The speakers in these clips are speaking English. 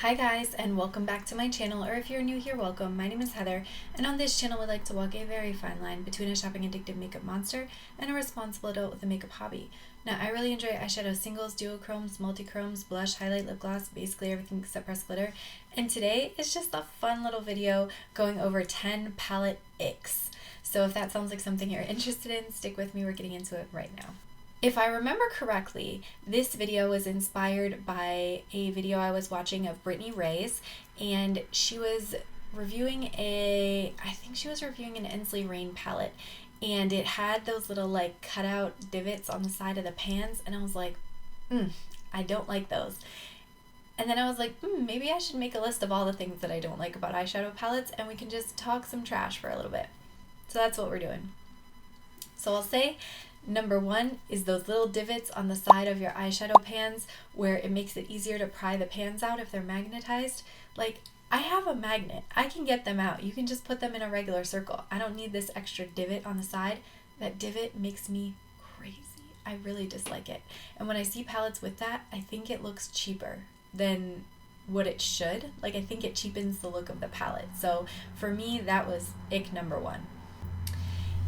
Hi guys, and welcome back to my channel, or if you're new here, welcome. My name is Heather, and on this channel we like to walk a very fine line between a shopping addictive makeup monster and a responsible adult with a makeup hobby. Now, I really enjoy eyeshadow singles, duochromes, multichromes, blush, highlight, lip gloss, basically everything except pressed glitter, and today is just a fun little video going over 10 palette icks. So if that sounds like something you're interested in, stick with me, we're getting into it right now. If I remember correctly, this video was inspired by a video I was watching of Brittany Ray's, and she was reviewing I think she was reviewing an Ensley Rain palette, and it had those little like cutout divots on the side of the pans, and I was like, I don't like those. And then I was like, maybe I should make a list of all the things that I don't like about eyeshadow palettes, and we can just talk some trash for a little bit. So that's what we're doing. So I'll say number one is those little divots on the side of your eyeshadow pans where it makes it easier to pry the pans out if they're magnetized. Like, I have a magnet. I can get them out. You can just put them in a regular circle. I don't need this extra divot on the side. That divot makes me crazy. I really dislike it. And when I see palettes with that, I think it looks cheaper than what it should. Like, I think it cheapens the look of the palette. So for me, that was ick number one.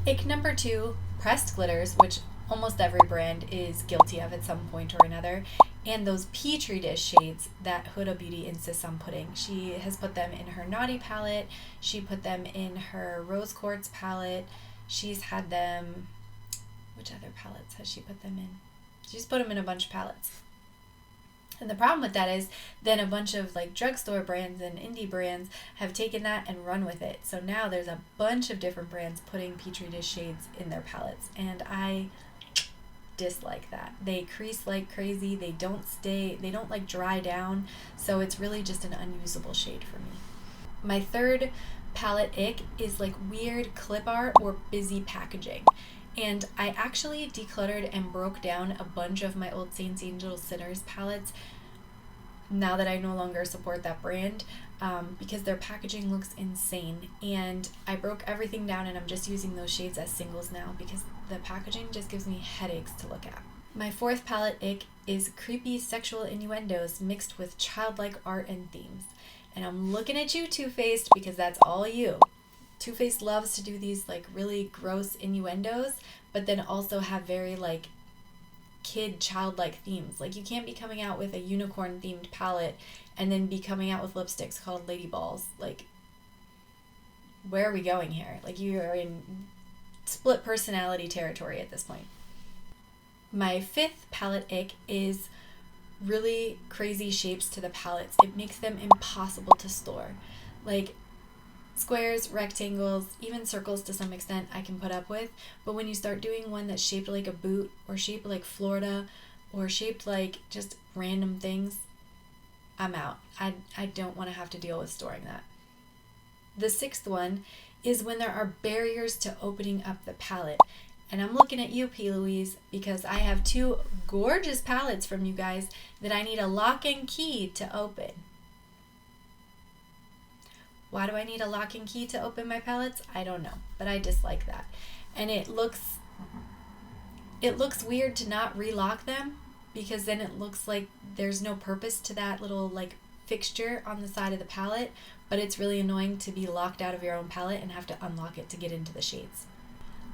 Ick number two, pressed glitters, which almost every brand is guilty of at some point or another, and those Petri dish shades that Huda Beauty insists on putting. She has put them in her Naughty palette, she put them in her Rose Quartz palette, she's had them, which other palettes has she put them in? She's put them in a bunch of palettes. And the problem with that is then a bunch of like drugstore brands and indie brands have taken that and run with it. So now there's a bunch of different brands putting Petri dish shades in their palettes, and I dislike that. They crease like crazy, they don't like dry down, so it's really just an unusable shade for me. My third palette ick is like weird clip art or busy packaging. And I actually decluttered and broke down a bunch of my old Saints Angels Sinners palettes now that I no longer support that brand, because their packaging looks insane. And I broke everything down and I'm just using those shades as singles now because the packaging just gives me headaches to look at. My fourth palette ick is creepy sexual innuendos mixed with childlike art and themes. And I'm looking at you, Too Faced, because that's all you. Too Faced loves to do these like really gross innuendos, but then also have very like childlike themes. Like, you can't be coming out with a unicorn themed palette and then be coming out with lipsticks called Lady Balls. Like, where are we going here? Like, you are in split personality territory at this point. My fifth palette ick is really crazy shapes to the palettes. It makes them impossible to store. Like, squares, rectangles, even circles to some extent I can put up with, but when you start doing one that's shaped like a boot or shaped like Florida or shaped like just random things, I'm out. I don't want to have to deal with storing that. The sixth one is when there are barriers to opening up the palette. And I'm looking at you, P. Louise, because I have two gorgeous palettes from you guys that I need a lock and key to open. Why do I need a lock and key to open my palettes? I don't know, but I dislike that. And it looks weird to not relock them, because then it looks like there's no purpose to that little like fixture on the side of the palette, but it's really annoying to be locked out of your own palette and have to unlock it to get into the shades.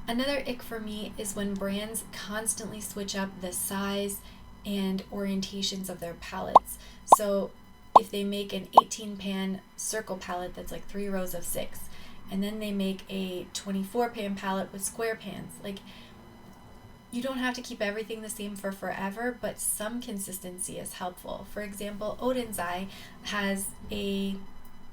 Another ick for me is when brands constantly switch up the size and orientations of their palettes. So if they make an 18 pan circle palette that's like 3 rows of 6, and then they make a 24 pan palette with square pans, like, you don't have to keep everything the same for forever, but some consistency is helpful. For example, Odin's Eye has a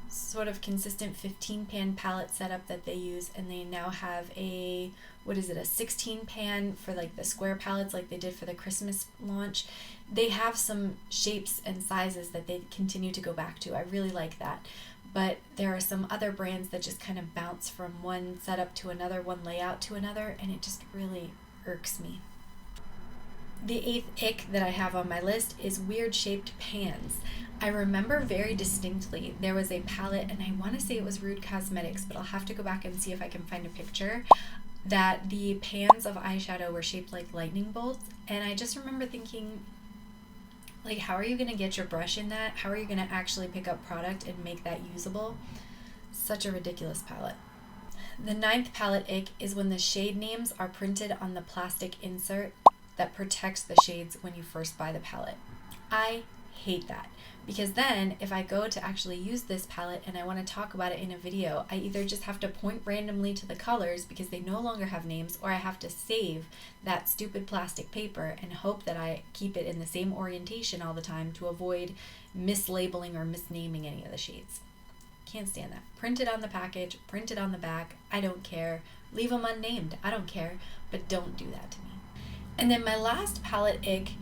sort of consistent 15 pan palette setup that they use, and they now have a 16 pan for like the square palettes like they did for the Christmas launch. They have some shapes and sizes that they continue to go back to. I really like that. But there are some other brands that just kind of bounce from one setup to another, one layout to another, and it just really irks me. The eighth ick that I have on my list is weird shaped pans. I remember very distinctly there was a palette, and I want to say it was Rude Cosmetics, but I'll have to go back and see if I can find a picture, that the pans of eyeshadow were shaped like lightning bolts, and I just remember thinking, Like, how are you going to get your brush in that? How are you going to actually pick up product and make that usable? Such a ridiculous palette. The 9th palette ick is when the shade names are printed on the plastic insert that protects the shades when you first buy the palette. I hate that, because then if I go to actually use this palette and I want to talk about it in a video, I either just have to point randomly to the colors because they no longer have names, or I have to save that stupid plastic paper and hope that I keep it in the same orientation all the time to avoid mislabeling or misnaming any of the shades. Can't stand that. Print it on the package, print it on the back, I don't care. Leave them unnamed, I don't care, but don't do that to me. And then my last palette ick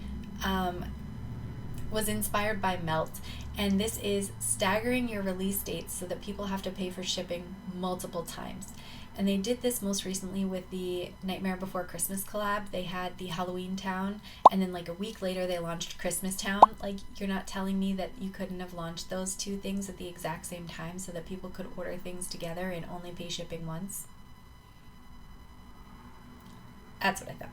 was inspired by Melt, and this is staggering your release dates so that people have to pay for shipping multiple times. And they did this most recently with the Nightmare Before Christmas collab. They had the Halloween Town, and then like a week later they launched Christmas Town. Like, you're not telling me that you couldn't have launched those two things at the exact same time so that people could order things together and only pay shipping once? That's what I thought.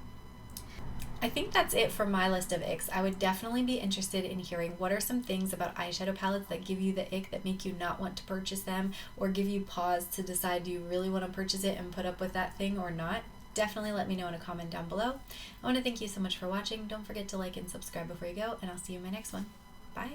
I think that's it for my list of icks. I would definitely be interested in hearing what are some things about eyeshadow palettes that give you the ick, that make you not want to purchase them, or give you pause to decide, do you really want to purchase it and put up with that thing or not? Definitely let me know in a comment down below. I want to thank you so much for watching. Don't forget to like and subscribe before you go, and I'll see you in my next one. Bye!